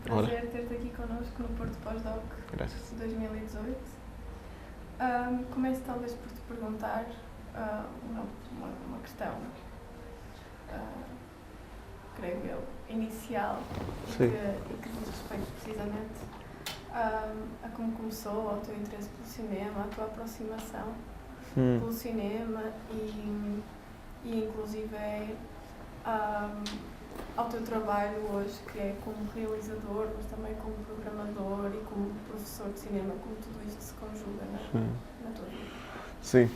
prazer ter-te aqui connosco no Porto Pós-Doc 2018. Começo talvez por te perguntar uma questão, creio eu, inicial e que diz respeito precisamente a como começou o teu interesse pelo cinema, a tua aproximação pelo cinema e inclusive ao teu trabalho hoje, que é como realizador, mas também como programador e como professor de cinema, como tudo isto se conjuga na tua vida. Sí.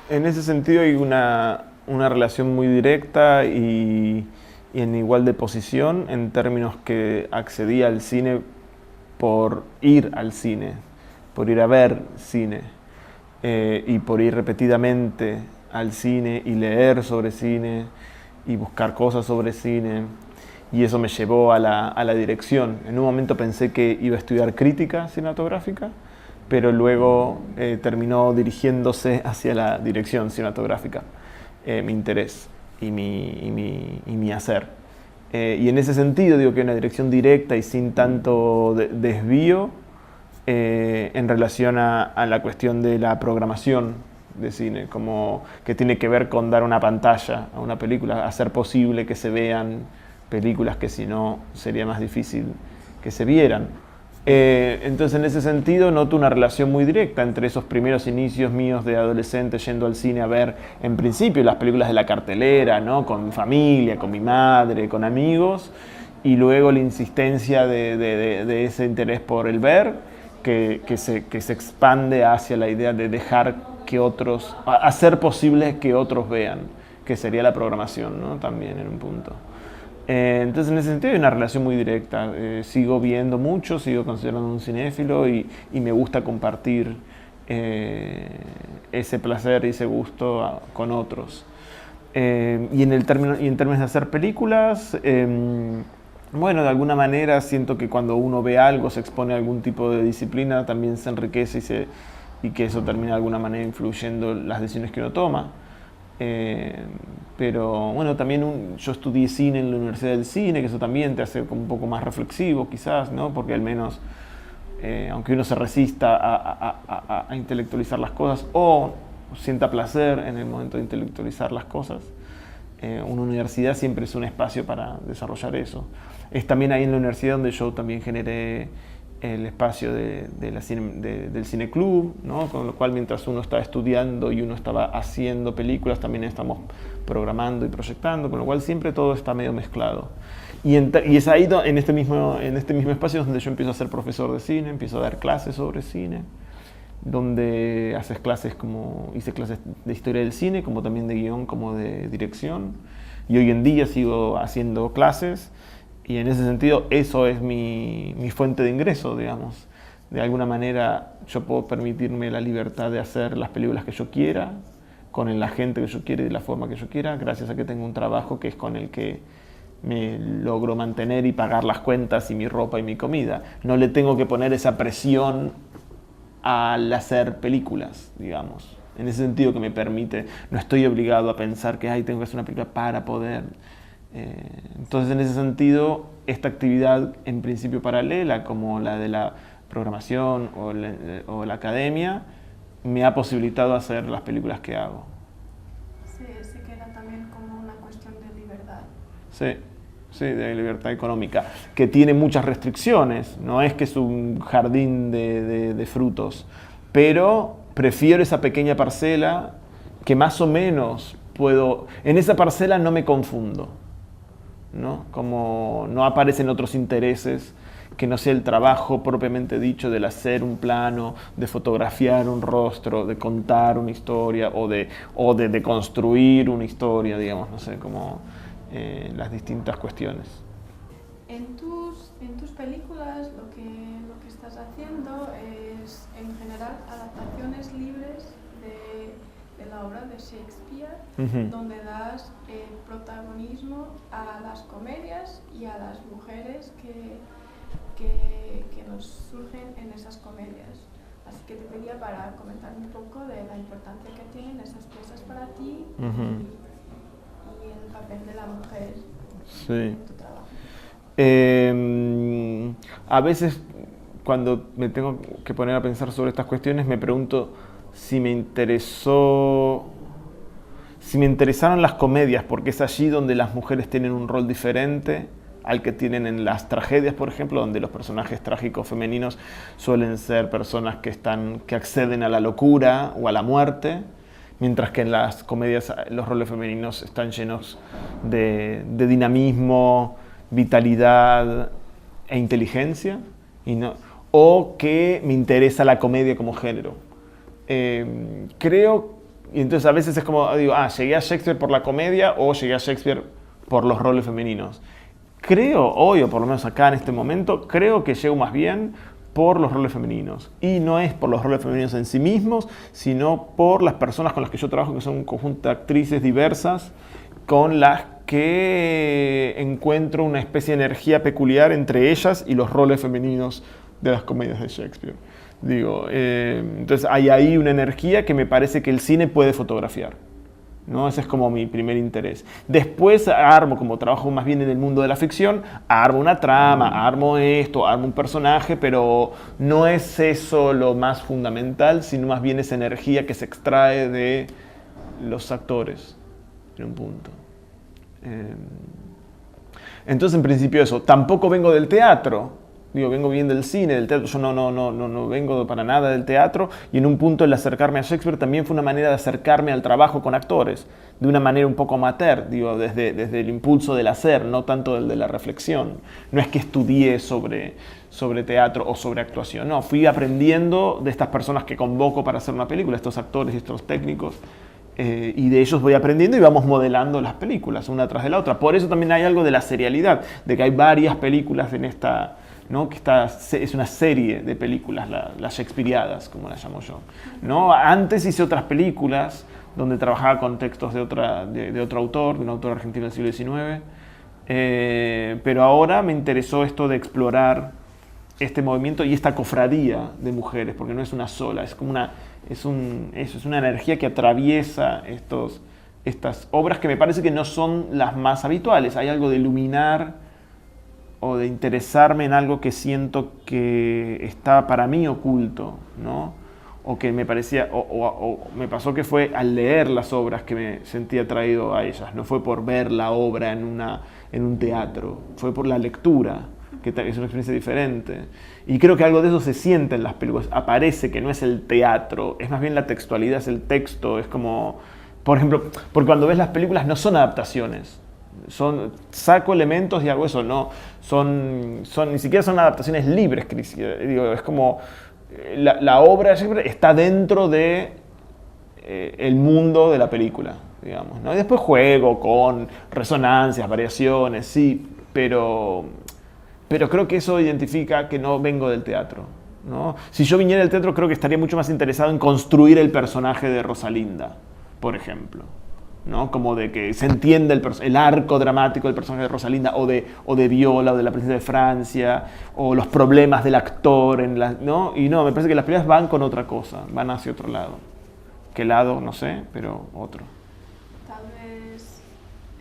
En ese sentido hay una relación muy directa y en igual de posición en términos que accedí al cine por ir al cine, por ir a ver cine y por ir repetidamente al cine y leer sobre cine y buscar cosas sobre cine, y eso me llevó a la dirección. En un momento pensé que iba a estudiar crítica cinematográfica, pero luego terminó dirigiéndose hacia la dirección cinematográfica, mi interés y mi hacer. Y en ese sentido digo que una dirección directa y sin tanto desvío en relación a la cuestión de la programación de cine, como que tiene que ver con dar una pantalla a una película, hacer posible que se vean películas que si no sería más difícil que se vieran. Entonces en ese sentido noto una relación muy directa entre esos primeros inicios míos de adolescente yendo al cine a ver en principio las películas de la cartelera, ¿no? Con mi familia, con mi madre, con amigos, y luego la insistencia de ese interés por el ver que se expande hacia la idea de dejar que otros, hacer posible que otros vean, que sería la programación, ¿no? También en un punto. Entonces en ese sentido hay una relación muy directa. Sigo viendo mucho, sigo considerando un cinéfilo y me gusta compartir ese placer y ese gusto con otros. Y en términos de hacer películas, bueno, de alguna manera siento que cuando uno ve algo, se expone a algún tipo de disciplina, también se enriquece y que eso termina de alguna manera influyendo en las decisiones que uno toma. Pero bueno, también yo estudié cine en la Universidad del Cine, que eso también te hace como un poco más reflexivo quizás, ¿no? Porque al menos, aunque uno se resista a intelectualizar las cosas o sienta placer en el momento de intelectualizar las cosas, una universidad siempre es un espacio para desarrollar eso. Es también ahí en la universidad donde yo también generé el espacio del cineclub, ¿no? Con lo cual mientras uno estaba estudiando y uno estaba haciendo películas, también estamos programando y proyectando, con lo cual siempre todo está medio mezclado. Y es ahí, en este mismo espacio, donde yo empiezo a ser profesor de cine, empiezo a dar clases sobre cine, donde hice clases de historia del cine, como también de guión, como de dirección, y hoy en día sigo haciendo clases. Y en ese sentido, eso es mi fuente de ingreso, digamos. De alguna manera, yo puedo permitirme la libertad de hacer las películas que yo quiera, con la gente que yo quiera y de la forma que yo quiera, gracias a que tengo un trabajo que es con el que me logro mantener y pagar las cuentas y mi ropa y mi comida. No le tengo que poner esa presión al hacer películas, digamos. En ese sentido que me permite, no estoy obligado a pensar que tengo que hacer una película para poder. Entonces en ese sentido esta actividad en principio paralela como la de la programación o la academia me ha posibilitado hacer las películas que hago. Se queda también como una cuestión de libertad. Sí, de libertad económica, que tiene muchas restricciones, no es que es un jardín de frutos, pero prefiero esa pequeña parcela que más o menos en esa parcela no me confundo, ¿no? Como no aparecen otros intereses que no sea el trabajo propiamente dicho del hacer un plano, de fotografiar un rostro, de contar una historia o de construir una historia, digamos, no sé, como las distintas cuestiones. En tus películas lo que estás haciendo es en general adaptaciones libres de la obra de Shakespeare, donde das protagonismo a las comedias y a las mujeres que nos surgen en esas comedias. Así que te pedía para comentar un poco de la importancia que tienen esas piezas para ti y el papel de la mujer Sí. en tu trabajo? A veces cuando me tengo que poner a pensar sobre estas cuestiones me pregunto si me interesaron las comedias, porque es allí donde las mujeres tienen un rol diferente al que tienen en las tragedias, por ejemplo, donde los personajes trágicos femeninos suelen ser personas que acceden a la locura o a la muerte, mientras que en las comedias los roles femeninos están llenos de dinamismo, vitalidad e inteligencia, o que me interesa la comedia como género. Creo, y entonces a veces es como, digo, llegué a Shakespeare por la comedia o llegué a Shakespeare por los roles femeninos. Creo, hoy, o por lo menos acá en este momento, creo que llego más bien por los roles femeninos. Y no es por los roles femeninos en sí mismos, sino por las personas con las que yo trabajo, que son un conjunto de actrices diversas, con las que encuentro una especie de energía peculiar entre ellas y los roles femeninos de las comedias de Shakespeare. Entonces hay ahí una energía que me parece que el cine puede fotografiar, ¿no? Ese es como mi primer interés. Después armo, como trabajo más bien en el mundo de la ficción, armo una trama, armo un personaje, pero no es eso lo más fundamental, sino más bien esa energía que se extrae de los actores, en un punto. Entonces, en principio eso. Tampoco vengo del teatro. Vengo bien del cine, del teatro. Yo no vengo para nada del teatro. Y en un punto el acercarme a Shakespeare también fue una manera de acercarme al trabajo con actores. De una manera un poco amateur, desde el impulso del hacer, no tanto del de la reflexión. No es que estudié sobre teatro o sobre actuación. No, fui aprendiendo de estas personas que convoco para hacer una película, estos actores y estos técnicos. Y de ellos voy aprendiendo y vamos modelando las películas una tras de la otra. Por eso también hay algo de la serialidad, de que hay varias películas en esta, ¿no? Que es una serie de películas, las Shakespeareadas, como las llamo yo, ¿no? Antes hice otras películas donde trabajaba con textos de otro autor, de un autor argentino del siglo XIX, pero ahora me interesó esto de explorar este movimiento y esta cofradía de mujeres, porque no es una sola, es como es una energía que atraviesa estas obras que me parece que no son las más habituales. Hay algo de iluminar o de interesarme en algo que siento que está para mí oculto, ¿no? O que me parecía, o me pasó que fue al leer las obras que me sentí atraído a ellas. No fue por ver la obra en un teatro, fue por la lectura, que es una experiencia diferente. Y creo que algo de eso se siente en las películas. Aparece que no es el teatro, es más bien la textualidad, es el texto. Es como, por ejemplo, porque cuando ves las películas no son adaptaciones. Saco elementos y hago eso. No, ni siquiera son adaptaciones libres. Es como la obra siempre está dentro de el mundo de la película, digamos, ¿no? Y después juego con resonancias, variaciones, sí, pero creo que eso identifica que no vengo del teatro, ¿no? Si yo viniera del teatro, creo que estaría mucho más interesado en construir el personaje de Rosalinda, por ejemplo, ¿no? Como de que se entienda el arco dramático del personaje de Rosalinda, o de Viola, o de la princesa de Francia, o los problemas del actor, ¿no? Y no, me parece que las películas van con otra cosa, van hacia otro lado. ¿Qué lado? No sé, pero otro. Tal vez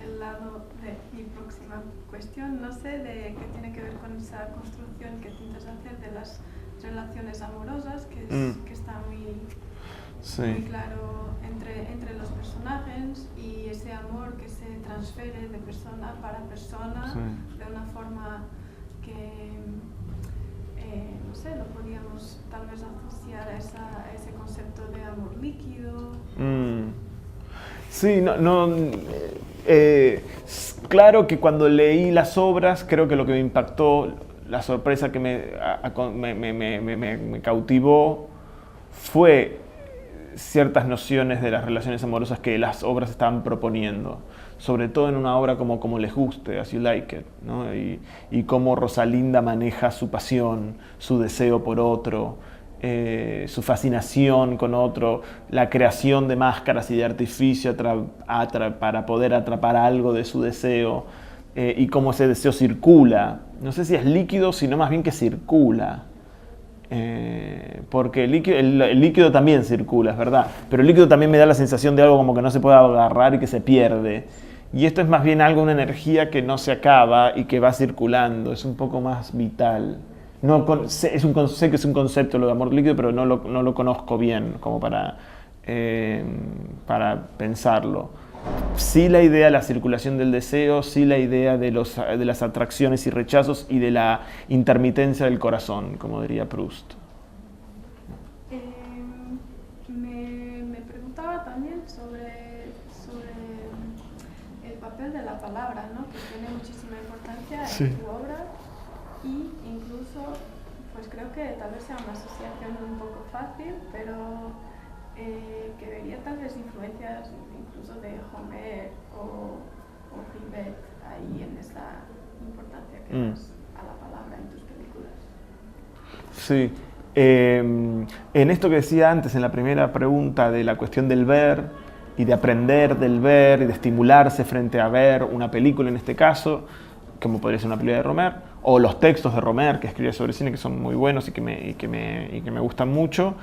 el lado de mi próxima cuestión, no sé, que tiene que ver con esa construcción que intentas hacer de las relaciones amorosas, que está muy claro entre los personajes, y ese amor que se transfiere de persona para persona de una forma que, no sé, lo podríamos tal vez asociar a ese concepto de amor líquido. Sí, claro que cuando leí las obras, creo que lo que me impactó, la sorpresa que me cautivó, fue ciertas nociones de las relaciones amorosas que las obras estaban proponiendo, sobre todo en una obra como Les Guste, As You Like It, ¿no? Y cómo Rosalinda maneja su pasión, su deseo por otro, su fascinación con otro, la creación de máscaras y de artificio para poder atrapar algo de su deseo, y cómo ese deseo circula. No sé si es líquido, sino más bien que circula. Porque el líquido también circula, es verdad, pero el líquido también me da la sensación de algo como que no se puede agarrar y que se pierde. Y esto es más bien algo, una energía que no se acaba y que va circulando, es un poco más vital. No, sé que es un concepto lo de amor líquido, pero no lo conozco bien como para pensarlo. Sí la idea de la circulación del deseo, sí la idea de las atracciones y rechazos y de la intermitencia del corazón, como diría Proust. Me preguntaba también sobre el papel de la palabra, ¿no? Que tiene muchísima importancia en tu obra, y incluso, pues creo que tal vez sea una asociación un poco fácil, pero que vería tal vez influencias incluso de Homer o Rivet ahí en esa importancia que das a la palabra en tus películas. Sí. En esto que decía antes, en la primera pregunta de la cuestión del ver y de aprender del ver y de estimularse frente a ver una película en este caso, como podría ser una película de Romer, o los textos de Romer que escribe sobre cine que son muy buenos y que me gustan mucho,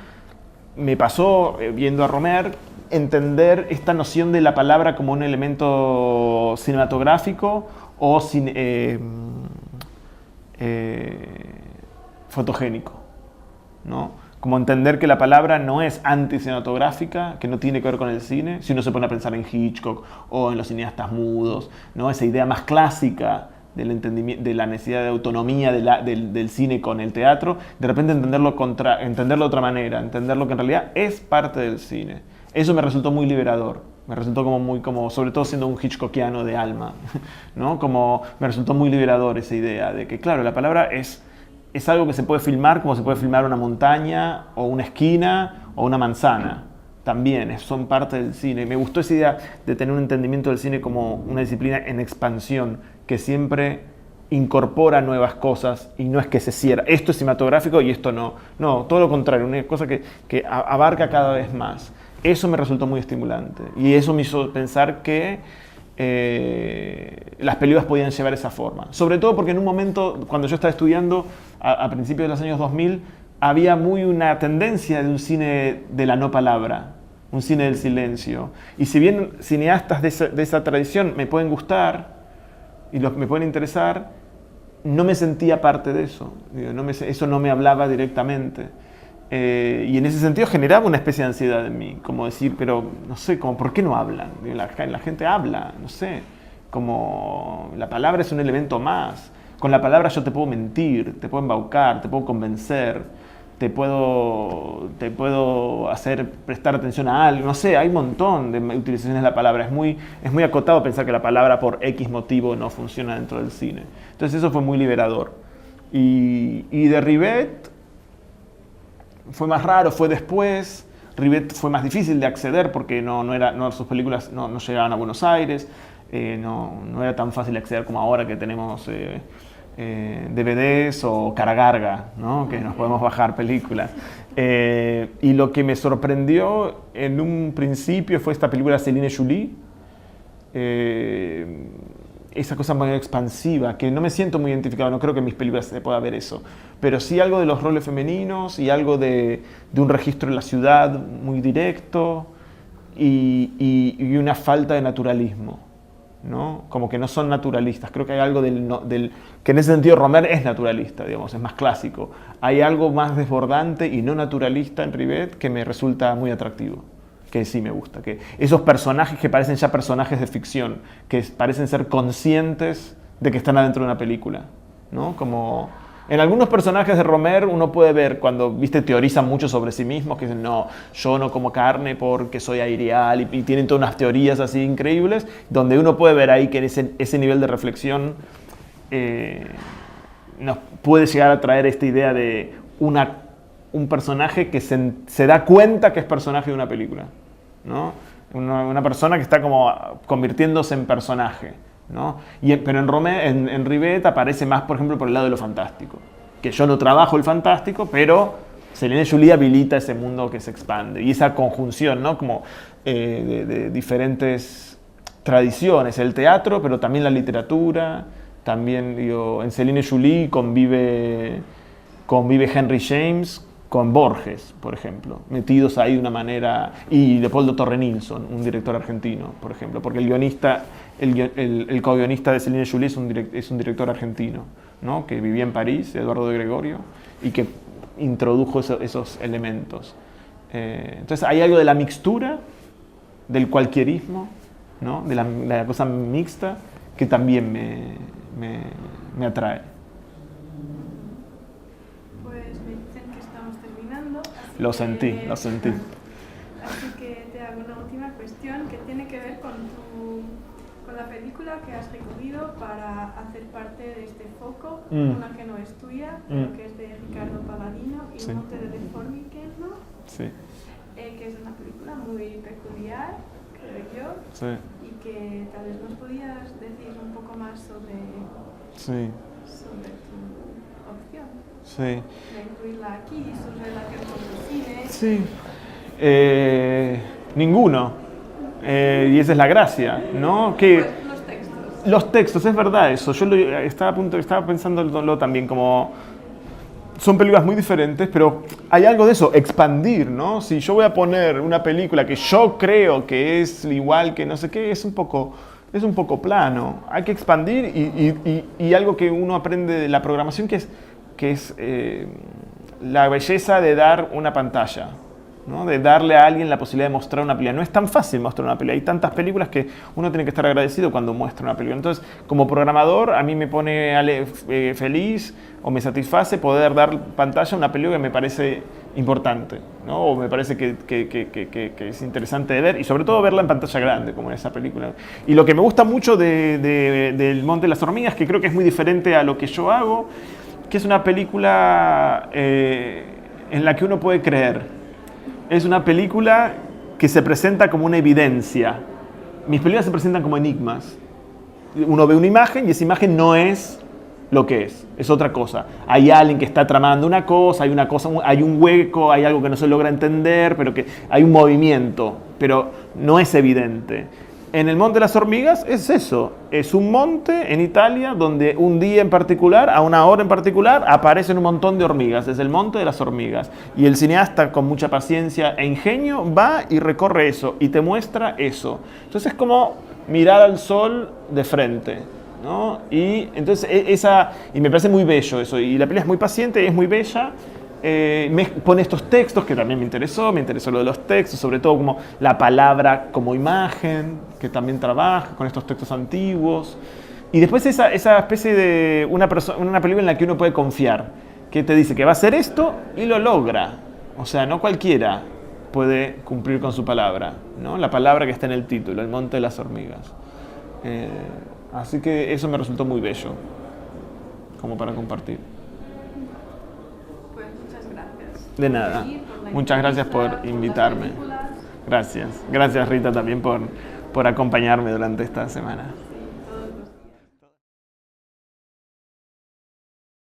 me pasó, viendo a Romer, entender esta noción de la palabra como un elemento cinematográfico o fotogénico, ¿no? Como entender que la palabra no es anticinematográfica, que no tiene que ver con el cine, si uno se pone a pensar en Hitchcock o en los cineastas mudos, ¿no? Esa idea más clásica del entendimiento, de la necesidad de autonomía del cine con el teatro, de repente entenderlo de otra manera, entenderlo que en realidad es parte del cine. Eso me resultó muy liberador, me resultó como sobre todo siendo un hitchcockiano de alma, ¿no? Me resultó muy liberador esa idea de que, claro, la palabra es algo que se puede filmar como se puede filmar una montaña o una esquina o una manzana. También son parte del cine. Me gustó esa idea de tener un entendimiento del cine como una disciplina en expansión, que siempre incorpora nuevas cosas y no es que se cierra. Esto es cinematográfico y esto no. No, todo lo contrario, una cosa que abarca cada vez más. Eso me resultó muy estimulante y eso me hizo pensar que las películas podían llevar esa forma. Sobre todo porque en un momento, cuando yo estaba estudiando, a principios de los años 2000, había muy una tendencia de un cine de la no palabra, un cine del silencio. Y si bien cineastas de esa tradición me pueden gustar y me pueden interesar, no me sentía parte de eso. Eso no me hablaba directamente. Y en ese sentido generaba una especie de ansiedad en mí, como decir, pero no sé, ¿por qué no hablan? La gente habla, no sé, como la palabra es un elemento más. Con la palabra yo te puedo mentir, te puedo embaucar, te puedo convencer, te puedo hacer prestar atención a algo, no sé, hay un montón de utilizaciones de la palabra. Es muy acotado pensar que la palabra por X motivo no funciona dentro del cine. Entonces eso fue muy liberador. Y de Rivet fue más raro, fue después. Rivet fue más difícil de acceder porque sus películas no llegaban a Buenos Aires, no era tan fácil acceder como ahora que tenemos DVDs o Caragarga, ¿no? Que nos podemos bajar películas. Y lo que me sorprendió en un principio fue esta película Céline Julie, esa cosa muy expansiva, que no me siento muy identificado, no creo que en mis películas se pueda ver eso, pero sí algo de los roles femeninos y algo de un registro de la ciudad muy directo y una falta de naturalismo, ¿no? Como que no son naturalistas. Creo que hay algo que en ese sentido Romer es naturalista, digamos, es más clásico. Hay algo más desbordante y no naturalista en Rivet que me resulta muy atractivo, que sí me gusta, que esos personajes que parecen ya personajes de ficción, que parecen ser conscientes de que están adentro de una película, ¿no? Como en algunos personajes de Romer uno puede ver cuando, teorizan mucho sobre sí mismos, que dicen, no, yo no como carne porque soy aireal, y tienen todas unas teorías así increíbles, donde uno puede ver ahí que ese nivel de reflexión nos puede llegar a traer esta idea de un personaje que se da cuenta que es personaje de una película, ¿no? Una persona que está como convirtiéndose en personaje, ¿no? Pero en Rivet aparece más, por ejemplo, por el lado de lo fantástico. Que yo no trabajo el fantástico, pero Céline Julie habilita ese mundo que se expande. Y esa conjunción, ¿no? Como de diferentes tradiciones, el teatro, pero también la literatura. También, en Céline Julie convive Henry James con Borges, por ejemplo, metidos ahí de una manera, y Leopoldo Torre Nilsson, un director argentino, por ejemplo, porque el guionista el co-guionista de Céline Sciulli es un director argentino, ¿no? Que vivía en París, Eduardo de Gregorio, y que introdujo esos elementos. Entonces hay algo de la mixtura, del cualquierismo, ¿no? De la cosa mixta, que también me atrae. Pues me dicen que estamos terminando. Lo sentí. Así que te hago una última cuestión que tiene que ver con la película que has recogido para hacer parte de este foco, una que no es tuya, pero que es de Ricardo Palladino y Sí. Monte de Formique, ¿no? Sí, Que es una película muy peculiar, creo yo, sí, y que tal vez nos podías decir un poco más sobre tu opción sí. de incluirla aquí, su relación con el cine. Sí. Ninguno. Y esa es la gracia, ¿no? Que Pues los textos. los textos, es verdad eso. Yo estaba pensándolo también como... Son películas muy diferentes, pero hay algo de eso, expandir, ¿no? Si yo voy a poner una película que yo creo que es igual que no sé qué, es un poco plano. Hay que expandir y algo que uno aprende de la programación que es la belleza de dar una pantalla, ¿no? De darle a alguien la posibilidad de mostrar una película. No es tan fácil mostrar una película. Hay tantas películas que uno tiene que estar agradecido cuando muestra una película. Entonces, como programador, a mí me pone feliz o me satisface poder dar pantalla a una película que me parece importante, ¿no? O me parece que es interesante de ver, y sobre todo verla en pantalla grande, como en esa película. Y lo que me gusta mucho del Monte de las Hormigas, que creo que es muy diferente a lo que yo hago, que es una película en la que uno puede creer. Es una película que se presenta como una evidencia. Mis películas se presentan como enigmas. Uno ve una imagen y esa imagen no es lo que es otra cosa. Hay alguien que está tramando una cosa, hay un hueco, hay algo que no se logra entender, pero que hay un movimiento, pero no es evidente. En el Monte de las Hormigas es eso, es un monte en Italia donde un día en particular, a una hora en particular, aparecen un montón de hormigas, es el Monte de las Hormigas. Y el cineasta, con mucha paciencia e ingenio, va y recorre eso y te muestra eso. Entonces es como mirar al sol de frente, ¿no? Y entonces y me parece muy bello eso, y la película es muy paciente y es muy bella. Me pone estos textos que también me interesó lo de los textos, sobre todo como la palabra como imagen, que también trabaja con estos textos antiguos. Y después esa especie de una película en la que uno puede confiar, que te dice que va a hacer esto y lo logra. O sea, no cualquiera puede cumplir con su palabra, ¿no? La palabra que está en el título, El Monte de las Hormigas. Así que eso me resultó muy bello, como para compartir. De nada. Muchas gracias por invitarme. Gracias. Gracias, Rita, también por acompañarme durante esta semana.